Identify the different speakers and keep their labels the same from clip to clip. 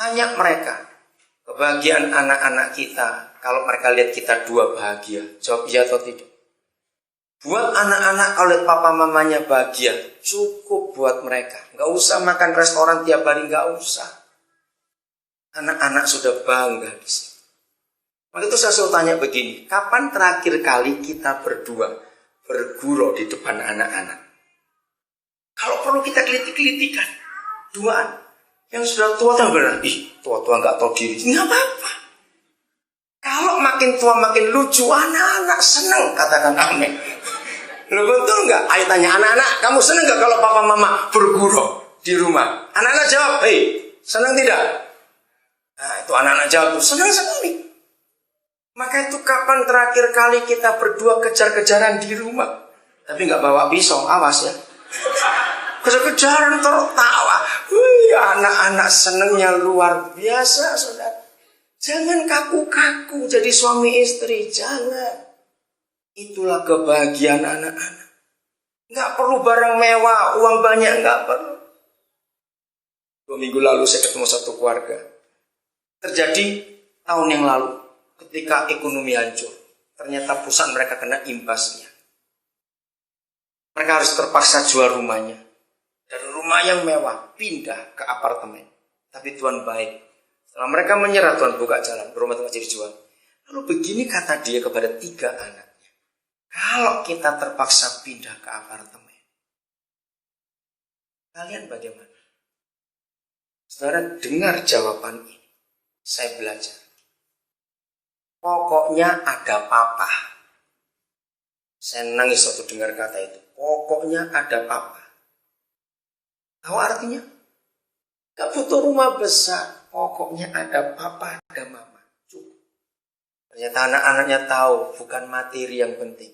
Speaker 1: Tanya mereka, kebahagiaan anak-anak kita, kalau mereka lihat kita dua bahagia, jawab iya atau tidak? Buat anak-anak kalau lihat papa mamanya bahagia, cukup buat mereka. Nggak usah makan restoran tiap hari, nggak usah. Anak-anak sudah bangga di sini. Maka itu saya selalu tanya begini, kapan terakhir kali kita berdua bergurau di depan anak-anak? Kalau perlu kita kelitik-kelitikan, duaan. Yang sudah tua benar, tua-tua nggak tahu diri, nggak apa-apa. Kalau makin tua makin lucu, anak-anak senang, katakan amin. Lo betul nggak? Ayo tanya anak-anak, kamu senang nggak kalau papa mama bergurau di rumah? Anak-anak jawab, senang tidak? Nah itu anak-anak jawab, senang sekali. Maka itu kapan terakhir kali kita berdua kejar-kejaran di rumah? Tapi nggak bawa pisau, awas ya. Kejar-kejaran tertawa. Wih, anak-anak senengnya luar biasa, saudara. Jangan kaku-kaku jadi suami istri, jangan. Itulah kebahagiaan anak-anak. Nggak perlu barang mewah, uang banyak, nggak perlu. 2 minggu lalu saya ketemu satu keluarga. Terjadi tahun yang lalu, ketika ekonomi hancur. Ternyata perusahaan mereka kena imbasnya. Mereka harus terpaksa jual rumahnya. Dari rumah yang mewah, pindah ke apartemen. Tapi Tuhan baik. Setelah mereka menyerah, Tuhan buka jalan. Rumah itu jadi jual. Lalu begini kata dia kepada 3 anaknya. Kalau kita terpaksa pindah ke apartemen, kalian bagaimana? Saudara dengar jawaban ini. Saya belajar. Pokoknya ada papa. Saya nangis waktu dengar kata itu. Pokoknya ada papa. Tahu artinya? Gak butuh rumah besar. Pokoknya ada papa, ada mama. Cukup. Ternyata anak-anaknya tahu bukan materi yang penting,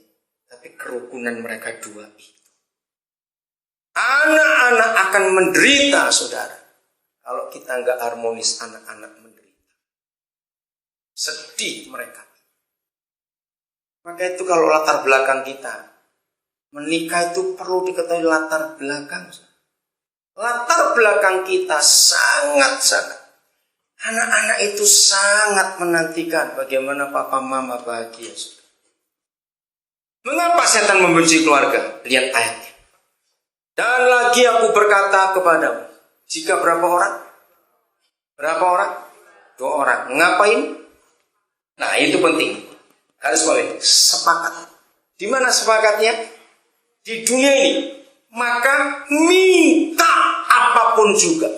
Speaker 1: tapi kerukunan mereka dua itu. Anak-anak akan menderita, saudara. Kalau kita nggak harmonis, anak-anak menderita. Sedih mereka. Maka itu kalau latar belakang kita, menikah itu perlu diketahui latar belakang. Latar belakang kita sangat-sangat. Anak-anak itu sangat menantikan bagaimana papa mama bahagia. Mengapa setan membenci keluarga? Lihat ayatnya. Dan lagi aku berkata kepadamu, jika berapa orang? Berapa orang? 2 orang. Ngapain? Nah itu penting. Harus boleh sepakat. Di mana sepakatnya? Di dunia ini. Maka minta apapun juga.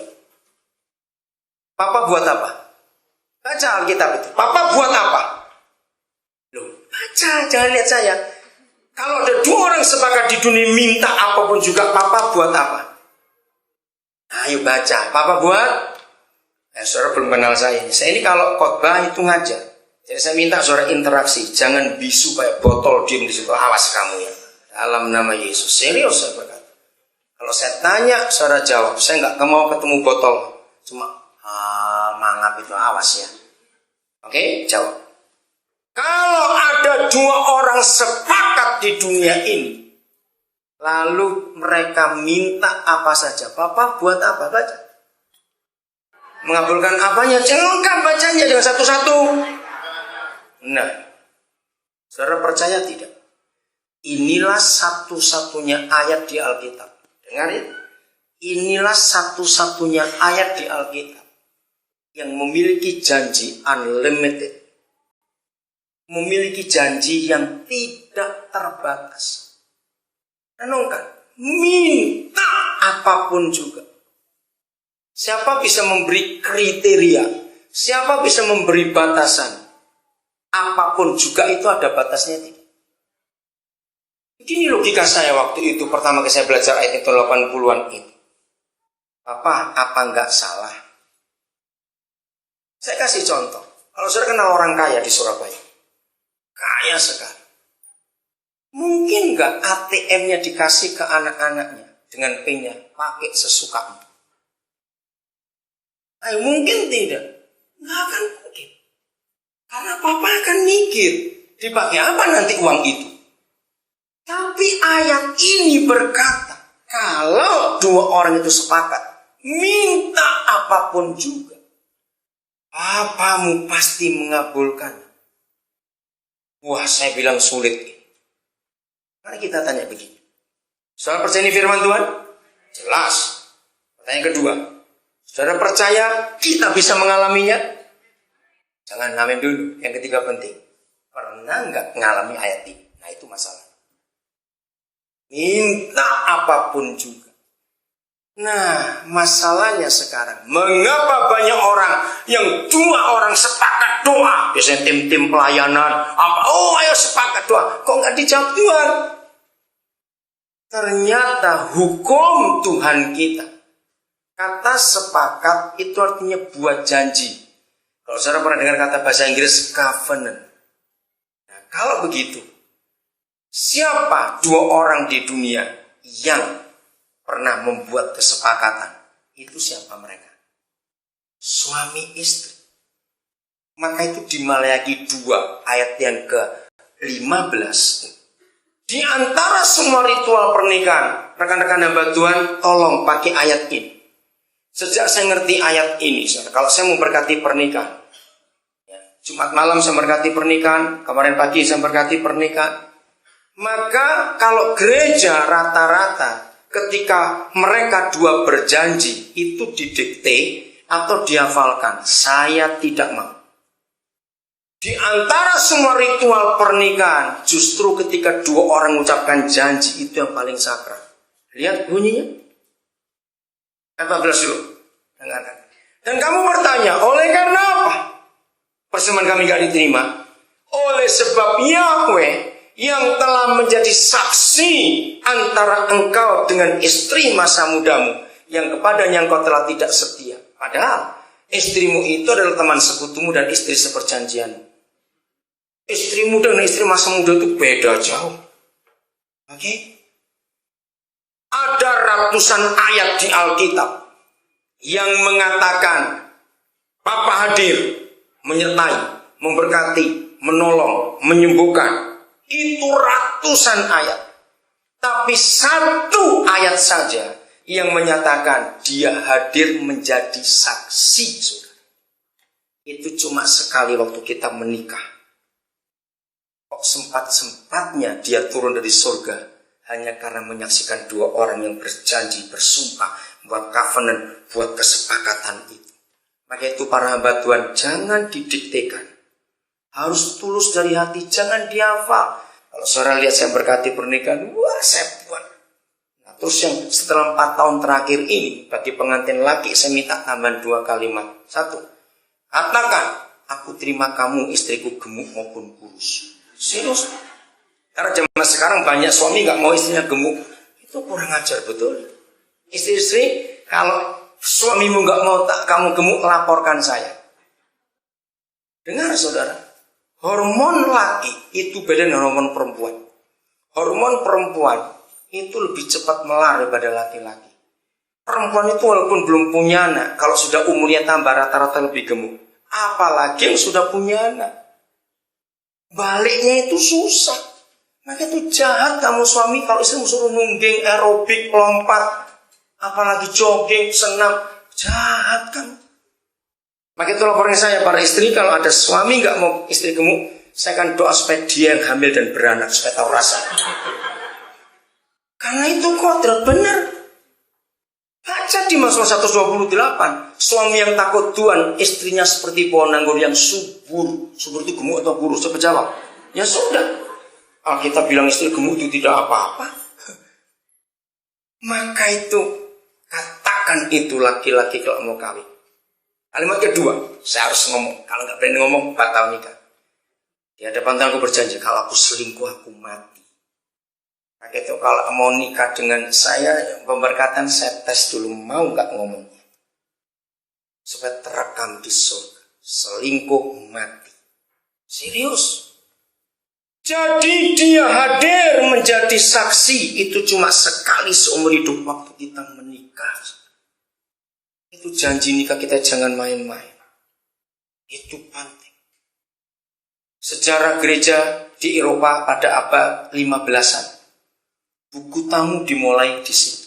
Speaker 1: Papa buat apa? Baca Alkitab itu. Papa buat apa? Loh, baca, jangan lihat saya. Kalau ada 2 orang sepakat di dunia minta apapun juga, papa buat apa? Ayo baca. Papa buat? Saudara belum kenal saya. Saya ini kalau khotbah itu ngajar. Jadi saya minta saudara interaksi. Jangan bisu kayak botol diem di situ. Awas kamu ya. Dalam nama Yesus. Serius saya berkata. Kalau saya tanya, saudara jawab. Saya nggak mau ketemu botol. Cuma mangap itu, awas ya. Oke, jawab. Kalau ada 2 orang sepakat di dunia ini, lalu mereka minta apa saja, papa buat apa? Baca. Mengabulkan apanya? Jangan bacanya dengan satu-satu. Nah, saudara percaya tidak? Inilah satu-satunya ayat di Alkitab. Dengar ya. Inilah satu-satunya ayat di Alkitab yang memiliki janji unlimited. Memiliki janji yang tidak terbatas. Renungkan, minta apapun juga. Siapa bisa memberi kriteria? Siapa bisa memberi batasan? Apapun juga itu ada batasnya tidak? Begini logika saya waktu itu pertama kali saya belajar ayat itu 80-an itu. Apa enggak salah? Saya kasih contoh. Kalau saudara kenal orang kaya di Surabaya, kaya sekali. Mungkin enggak ATM-nya dikasih ke anak-anaknya dengan PIN-nya pakai sesukanya? Mungkin tidak. Enggak akan mungkin. Karena papa akan mikir, dipakai apa nanti uang itu? Tapi ayat ini berkata, kalau 2 orang itu sepakat, minta apapun juga. Papamu pasti mengabulkan. Wah, saya bilang sulit. Mari kita tanya begini. Saudara percaya ini firman Tuhan? Jelas. Pertanyaan kedua. Saudara percaya kita bisa mengalaminya? Jangan amin dulu. Yang ketiga penting. Pernah nggak mengalami ayat ini? Nah, itu masalah. Minta apapun juga. Nah, masalahnya sekarang, mengapa banyak orang yang cuma orang sepakat doa, biasanya tim-tim pelayanan, ayo sepakat doa, kok nggak dijawab Tuhan? Ternyata hukum Tuhan kita, kata sepakat itu artinya buat janji. Kalau saudara pernah dengar kata bahasa Inggris covenant. Nah, kalau begitu, siapa dua orang di dunia yang pernah membuat kesepakatan? Itu siapa mereka? Suami istri. Maka itu di Maleakhi 2 ayat yang ke-15. Di antara semua ritual pernikahan, rekan-rekan hamba Tuhan, tolong pakai ayat ini. Sejak saya ngerti ayat ini, kalau saya memberkati pernikahan, Jumat malam saya memberkati pernikahan, kemarin pagi saya memberkati pernikahan, maka kalau gereja rata-rata ketika mereka dua berjanji itu didikte atau dihafalkan, saya tidak mau. Di antara semua ritual pernikahan, justru ketika dua orang mengucapkan janji itu yang paling sakral. Lihat bunyinya. 14 dulu. Dan kamu bertanya, oleh karena apa persembahan kami gak diterima? Oleh sebab Yahweh yang telah menjadi saksi antara engkau dengan istri masa mudamu, yang kepadanya engkau telah tidak setia. Padahal istrimu itu adalah teman sekutumu dan istri seperjanjianmu. Istri muda dan istri masa muda itu beda jauh. Oke? Ada ratusan ayat di Alkitab yang mengatakan Papa hadir, menyertai, memberkati, menolong, menyembuhkan. Itu ratusan ayat. Tapi satu ayat saja yang menyatakan dia hadir menjadi saksi, saudara. Itu cuma sekali waktu kita menikah. Kok sempat-sempatnya dia turun dari surga hanya karena menyaksikan dua orang yang berjanji, bersumpah, buat covenant, buat kesepakatan itu. Maka itu para hamba Tuhan, jangan didiktekan. Harus tulus dari hati, jangan dihafal. Kalau saudara lihat saya berkati pernikahan, wah saya buat. Nah, terus yang setelah 4 tahun terakhir ini, bagi pengantin laki saya minta tambahan 2 kalimat. 1, katakan, aku terima kamu istriku gemuk maupun kurus. Serius. Karena zaman sekarang banyak suami gak mau istrinya gemuk. Itu kurang ajar betul. Istri-istri, kalau suamimu gak mau kamu gemuk, laporkan saya. Dengar saudara, hormon laki itu beda dengan hormon perempuan. Hormon perempuan itu lebih cepat melar daripada laki-laki. Perempuan itu walaupun belum punya anak, kalau sudah umurnya tambah rata-rata lebih gemuk. Apalagi yang sudah punya anak. Baliknya itu susah. Maka itu jahat kamu suami kalau istri suruh nungging, aerobik, lompat, apalagi jogging, senam. Jahat kan. Maka itu laporan saya para istri, kalau ada suami gak mau istri gemuk, saya akan doa supaya dia yang hamil dan beranak, supaya tahu rasa. Karena itu kodrat benar. Baca di Mazmur 128, suami yang takut Tuhan, istrinya seperti pohon anggur yang subur. Subur itu gemuk atau kurus? Coba jawab. Ya sudah. Alkitab bilang istri gemuk itu tidak apa-apa. Maka itu, katakan itu laki-laki kalau mau kawin. Kalimat kedua, saya harus ngomong. Kalau nggak berani ngomong, batal nikah. Di hadapan Tuhan aku berjanji, kalau aku selingkuh aku mati. Maka itu kalau mau nikah dengan saya, pemberkatan saya tes dulu, mau nggak ngomongnya. Supaya terekam di surga. Selingkuh mati. Serius. Jadi dia hadir menjadi saksi itu cuma sekali seumur hidup waktu kita menikah. Itu janji nikah kita jangan main-main. Itu penting. Sejarah gereja di Eropa pada abad 15-an. Buku tamu dimulai di sini.